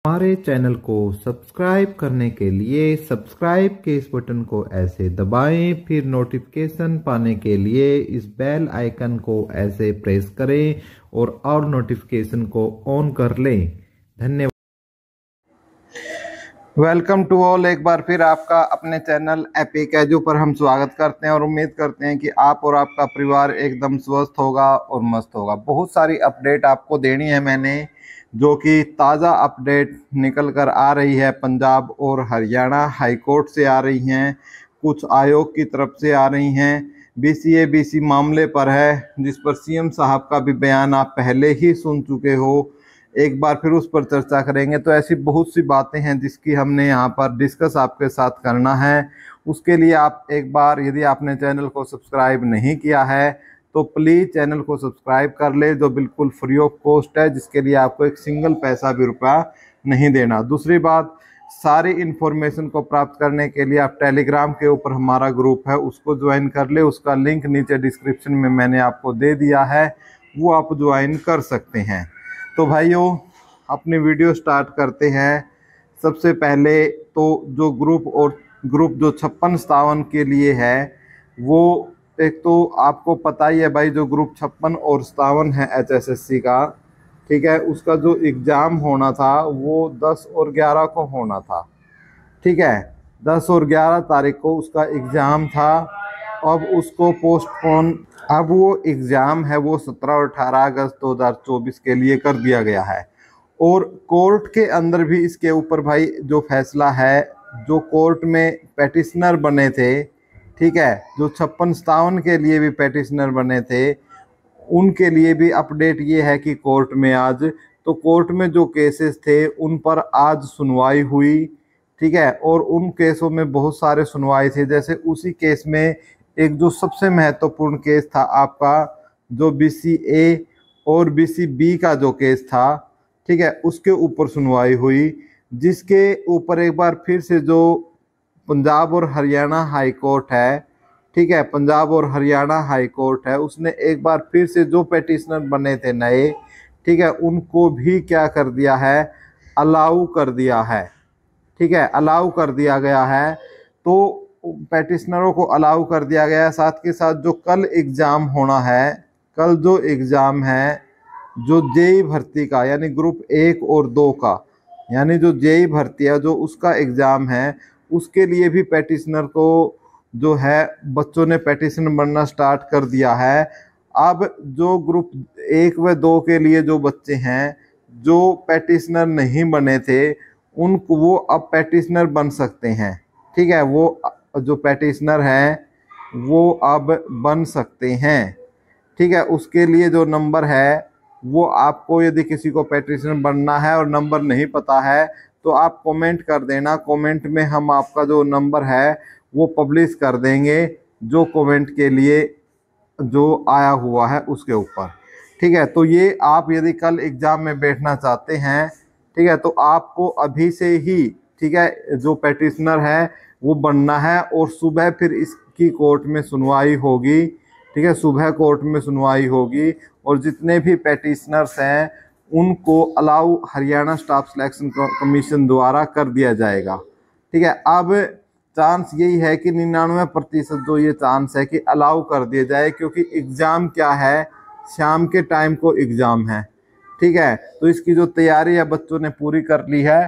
हमारे चैनल को सब्सक्राइब करने के लिए सब्सक्राइब के इस बटन को ऐसे दबाएं, फिर नोटिफिकेशन पाने के लिए इस बेल आइकन को ऐसे प्रेस करें और ऑल नोटिफिकेशन को ऑन कर लें। धन्यवाद। Welcome to all. एक बार फिर आपका अपने चैनल एपिक एजू पर हम स्वागत करते हैं और उम्मीद करते हैं कि आप और आपका परिवार एकदम स्वस्थ होगा और मस्त होगा। बहुत सारी अपडेट आपको देनी है मैंने, जो कि ताज़ा अपडेट निकल कर आ रही है। पंजाब और हरियाणा हाई कोर्ट से आ रही हैं, कुछ आयोग की तरफ से आ रही हैं। बीसीए मामले पर है, जिस पर सीएम साहब का भी बयान आप पहले ही सुन चुके हो। एक बार फिर उस पर चर्चा करेंगे। तो ऐसी बहुत सी बातें हैं जिसकी हमने यहाँ पर डिस्कस आपके साथ करना है। उसके लिए आप एक बार, यदि आपने चैनल को सब्सक्राइब नहीं किया है तो प्लीज़ चैनल को सब्सक्राइब कर ले, जो बिल्कुल फ्री ऑफ कॉस्ट है, जिसके लिए आपको एक सिंगल पैसा भी रुपया नहीं देना। दूसरी बात, सारी इन्फॉर्मेशन को प्राप्त करने के लिए आप टेलीग्राम के ऊपर हमारा ग्रुप है, उसको ज्वाइन कर ले। उसका लिंक नीचे डिस्क्रिप्शन में मैंने आपको दे दिया है, वो आप ज्वाइन कर सकते हैं। तो भाइयों, अपनी वीडियो स्टार्ट करते हैं। सबसे पहले तो जो ग्रुप जो 56-57 के लिए है, वो एक तो आपको पता ही है भाई, जो ग्रुप 56 और 57 है HSSC का, ठीक है, उसका जो एग्ज़ाम होना था वो 10 और 11 को होना था, ठीक है। 10 और 11 तारीख को उसका एग्ज़ाम था। अब उसको पोस्टपोन, अब वो एग्ज़ाम है वो 17 और 18 अगस्त 2024 के लिए कर दिया गया है। और कोर्ट के अंदर भी इसके ऊपर भाई जो फैसला है, जो कोर्ट में पेटिशनर बने थे, ठीक है, जो 56-57 के लिए भी पेटिशनर बने थे, उनके लिए भी अपडेट ये है कि कोर्ट में आज, तो कोर्ट में जो केसेस थे उन पर आज सुनवाई हुई, ठीक है। और उन केसों में बहुत सारे सुनवाई थे। जैसे उसी केस में एक जो सबसे महत्वपूर्ण केस था आपका, जो BCA और BCB का जो केस था, ठीक है, उसके ऊपर सुनवाई हुई, जिसके ऊपर एक बार फिर से जो पंजाब और हरियाणा हाई कोर्ट है, ठीक है, पंजाब और हरियाणा हाई कोर्ट है, उसने एक बार फिर से जो पेटिशनर बने थे नए, ठीक है, उनको भी क्या कर दिया है, अलाउ कर दिया है, ठीक है, अलाउ कर दिया गया है। तो पेटिशनरों को अलाउ कर दिया गया है। साथ के साथ जो कल एग्ज़ाम होना है, कल जो एग्ज़ाम है जो जेई भर्ती का, यानी ग्रुप 1 और 2 का, यानी जो जेई भर्ती है जो उसका एग्ज़ाम है, उसके लिए भी पेटिशनर को जो है, बच्चों ने पेटिशन बनना स्टार्ट कर दिया है। अब जो ग्रुप 1 व 2 के लिए जो बच्चे हैं जो पेटिशनर नहीं बने थे, उनको वो अब पेटिशनर बन सकते हैं, ठीक है, वो जो पेटिशनर हैं वो अब बन सकते हैं, ठीक है। उसके लिए जो नंबर है वो आपको, यदि किसी को पेटिशनर बनना है और नंबर नहीं पता है तो आप कमेंट कर देना। कमेंट में हम आपका जो नंबर है वो पब्लिश कर देंगे, जो कमेंट के लिए जो आया हुआ है उसके ऊपर, ठीक है। तो ये आप यदि कल एग्ज़ाम में बैठना चाहते हैं, ठीक है, तो आपको अभी से ही, ठीक है, जो पेटिशनर है वो बनना है। और सुबह फिर इसकी कोर्ट में सुनवाई होगी, ठीक है, सुबह कोर्ट में सुनवाई होगी। और जितने भी पेटिशनर्स हैं उनको allow Haryana staff selection commission द्वारा कर दिया जाएगा, ठीक है। अब चांस यही है कि 99% जो ये चांस है कि अलाउ कर दिया जाए, क्योंकि एग्ज़ाम क्या है, शाम के टाइम को एग्ज़ाम है, ठीक है। तो इसकी जो तैयारी है बच्चों ने पूरी कर ली है।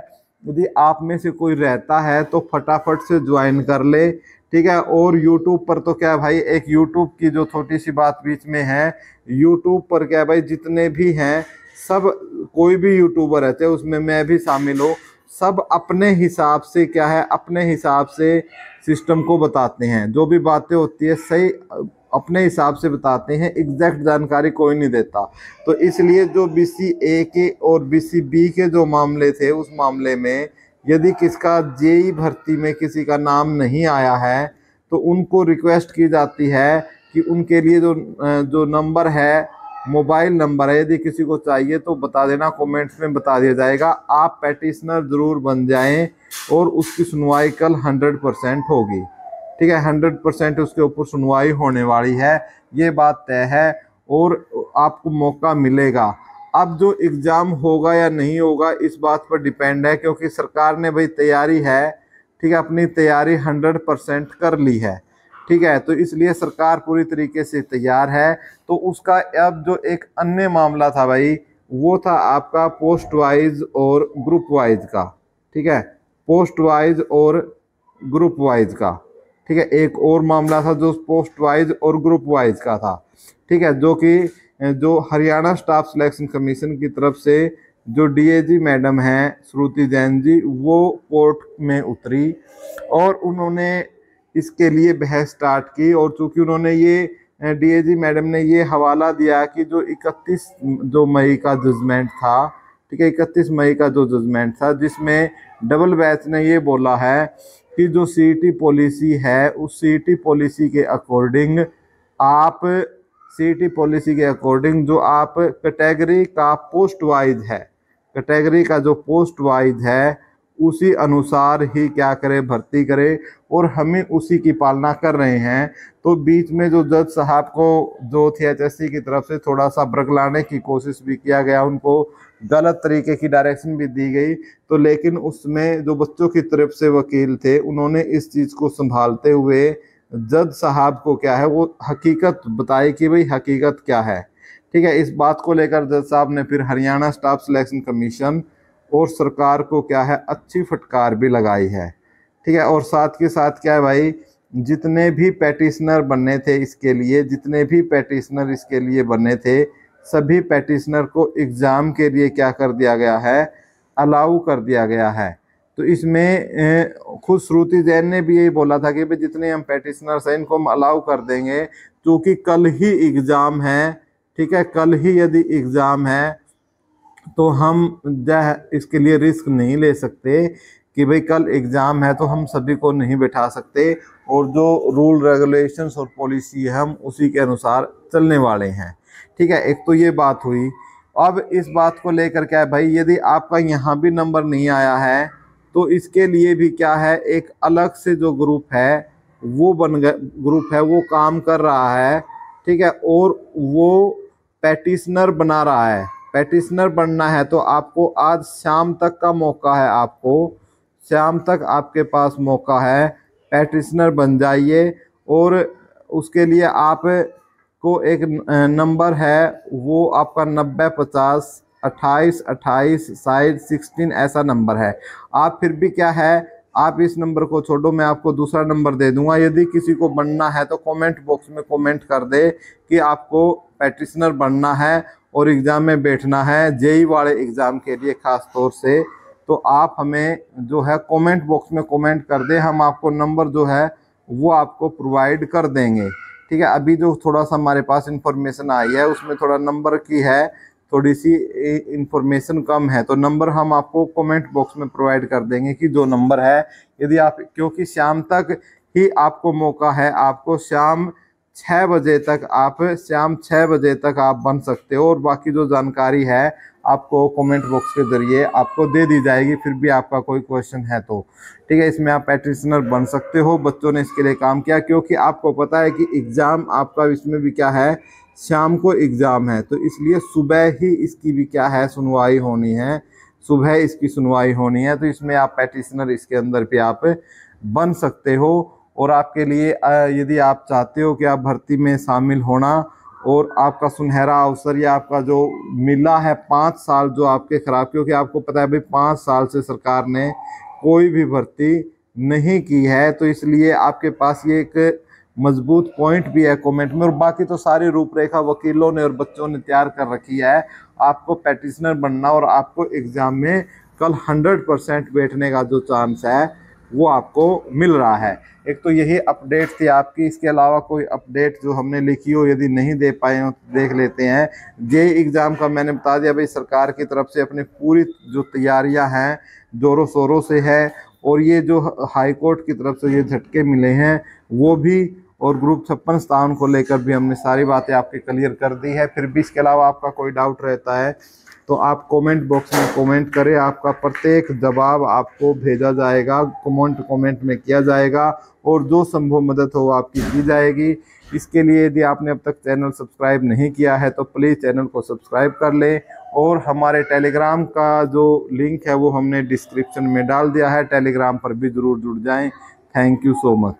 यदि आप में से कोई रहता है तो फटाफट से ज्वाइन कर ले, ठीक है। और यूट्यूब पर तो क्या भाई, एक यूट्यूब की जो छोटी सी बात बीच में है, यूट्यूब पर क्या भाई, जितने भी हैं सब, कोई भी यूट्यूबर है, चाहे उसमें मैं भी शामिल हो, सब अपने हिसाब से क्या है, अपने हिसाब से सिस्टम को बताते हैं। जो भी बातें होती है सही अपने हिसाब से बताते हैं, एग्जैक्ट जानकारी कोई नहीं देता। तो इसलिए जो BCA के और BCB के जो मामले थे, उस मामले में यदि किसका जेई भर्ती में किसी का नाम नहीं आया है तो उनको रिक्वेस्ट की जाती है कि उनके लिए जो नंबर है, मोबाइल नंबर है, यदि किसी को चाहिए तो बता देना, कमेंट्स में बता दिया जाएगा। आप पेटिशनर ज़रूर बन जाएं और उसकी सुनवाई कल 100% होगी, ठीक है, 100% उसके ऊपर सुनवाई होने वाली है, ये बात तय है। और आपको मौका मिलेगा अब जो एग्ज़ाम होगा या नहीं होगा इस बात पर डिपेंड है, क्योंकि सरकार ने भाई तैयारी है, ठीक है, अपनी तैयारी 100% कर ली है, ठीक है, तो इसलिए सरकार पूरी तरीके से तैयार है। तो उसका अब जो एक अन्य मामला था भाई, वो था आपका पोस्ट वाइज और ग्रुप वाइज का, ठीक है, पोस्ट वाइज और ग्रुप वाइज का, ठीक है, एक और मामला था जो पोस्ट वाइज और ग्रुप वाइज का था, ठीक है, जो हरियाणा स्टाफ सिलेक्शन कमीशन की तरफ से जो डीएजी मैडम हैं श्रुति जैन जी, वो कोर्ट में उतरी और उन्होंने इसके लिए बहस स्टार्ट की। और चूंकि उन्होंने ये डीएजी मैडम ने ये हवाला दिया कि जो 31 जो मई का जजमेंट था, ठीक है, 31 मई का जो जजमेंट था, जिसमें डबल बेंच ने ये बोला है कि जो सीईटी पॉलिसी है उस सीईटी पॉलिसी के अकॉर्डिंग आप सीईटी पॉलिसी के अकॉर्डिंग जो आप कैटेगरी का पोस्ट वाइज है, कैटेगरी का जो पोस्ट वाइज है उसी अनुसार ही क्या करें, भर्ती करें, और हमें उसी की पालना कर रहे हैं। तो बीच में जो जज साहब को जो सीएचएससी की तरफ से थोड़ा सा बरगलाने की कोशिश भी किया गया, उनको गलत तरीके की डायरेक्शन भी दी गई, तो लेकिन उसमें जो बच्चों की तरफ से वकील थे उन्होंने इस चीज़ को संभालते हुए जज साहब को क्या है वो हकीकत बताई कि भाई हकीकत क्या है, ठीक है। इस बात को लेकर जज साहब ने फिर हरियाणा स्टाफ सिलेक्शन कमीशन और सरकार को क्या है अच्छी फटकार भी लगाई है, ठीक है। और साथ के साथ क्या है भाई, जितने भी पैटिशनर बनने थे इसके लिए, जितने भी पैटिशनर इसके लिए बनने थे, सभी पैटिशनर को एग्ज़ाम के लिए क्या कर दिया गया है, अलाउ कर दिया गया है। तो इसमें खुद श्रुति जैन ने भी यही बोला था कि भाई जितने हम पैटिशनर्स हैं इनको हम अलाउ कर देंगे, क्योंकि कल ही एग्ज़ाम है, ठीक है, कल ही यदि एग्ज़ाम है तो हम इसके लिए रिस्क नहीं ले सकते कि भाई कल एग्ज़ाम है तो हम सभी को नहीं बैठा सकते, और जो रूल रेगुलेशंस और पॉलिसी है हम उसी के अनुसार चलने वाले हैं, ठीक है। एक तो ये बात हुई। अब इस बात को लेकर क्या है भाई, यदि आपका यहाँ भी नंबर नहीं आया है तो इसके लिए भी क्या है, एक अलग से जो ग्रुप है वो ग्रुप है वो काम कर रहा है, ठीक है, और वो पैटिशनर बना रहा है। पैटिशनर बनना है तो आपको आज शाम तक का मौका है, आपको शाम तक आपके पास मौका है, पैटिशनर बन जाइए। और उसके लिए आप को एक नंबर है वो आपका 90 50 28 28 साइड 16 ऐसा नंबर है। आप फिर भी क्या है, आप इस नंबर को छोड़ो, मैं आपको दूसरा नंबर दे दूंगा। यदि किसी को बनना है तो कमेंट बॉक्स में कमेंट कर दे कि आपको पैटिशनर बनना है और एग्ज़ाम में बैठना है, जेई वाले एग्ज़ाम के लिए ख़ास तौर से, तो आप हमें जो है कमेंट बॉक्स में कमेंट कर दें, हम आपको नंबर जो है वो आपको प्रोवाइड कर देंगे, ठीक है। अभी जो थोड़ा सा हमारे पास इंफॉर्मेशन आई है उसमें थोड़ा नंबर की है, थोड़ी सी इंफॉर्मेशन कम है, तो नंबर हम आपको कमेंट बॉक्स में प्रोवाइड कर देंगे कि जो नंबर है, यदि आप, क्योंकि शाम तक ही आपको मौका है, आपको शाम 6 बजे तक आप बन सकते हो, और बाकी जो जानकारी है आपको कमेंट बॉक्स के ज़रिए आपको दे दी जाएगी, फिर भी आपका कोई क्वेश्चन है तो, ठीक है, इसमें आप पैटिशनर बन सकते हो। बच्चों ने इसके लिए काम किया, क्योंकि आपको पता है कि एग्ज़ाम आपका इसमें भी क्या है, शाम को एग्ज़ाम है, तो इसलिए सुबह ही इसकी भी क्या है सुनवाई होनी है, सुबह इसकी सुनवाई होनी है, तो इसमें आप पैटिशनर इसके अंदर भी आप बन सकते हो। और आपके लिए यदि आप चाहते हो कि आप भर्ती में शामिल होना और आपका सुनहरा अवसर या आपका जो मिला है 5 साल जो आपके खराब, क्योंकि आपको पता है भाई 5 साल से सरकार ने कोई भी भर्ती नहीं की है, तो इसलिए आपके पास ये एक मजबूत पॉइंट भी है कमेंट में। और बाकी तो सारी रूपरेखा वकीलों ने और बच्चों ने तैयार कर रखी है, आपको पैटिशनर बनना और आपको एग्ज़ाम में कल 100% बैठने का जो चांस है वो आपको मिल रहा है। एक तो यही अपडेट थी आपकी, इसके अलावा कोई अपडेट जो हमने लिखी हो यदि नहीं दे पाए हो तो देख लेते हैं। जेईई एग्ज़ाम का मैंने बता दिया भाई, सरकार की तरफ से अपनी पूरी जो तैयारियां हैं ज़ोरों शोरों से है, और ये जो हाई कोर्ट की तरफ से ये झटके मिले हैं वो भी, और ग्रुप 56 स्थान को लेकर भी हमने सारी बातें आपके क्लियर कर दी है। फिर भी इसके अलावा आपका कोई डाउट रहता है तो आप कमेंट बॉक्स में कमेंट करें, आपका प्रत्येक जवाब आपको भेजा जाएगा, कमेंट में किया जाएगा, और जो संभव मदद हो आपकी की जाएगी। इसके लिए यदि आपने अब तक चैनल सब्सक्राइब नहीं किया है तो प्लीज़ चैनल को सब्सक्राइब कर लें और हमारे टेलीग्राम का जो लिंक है वो हमने डिस्क्रिप्शन में डाल दिया है, टेलीग्राम पर भी ज़रूर जुड़ जाएं। Thank you so much.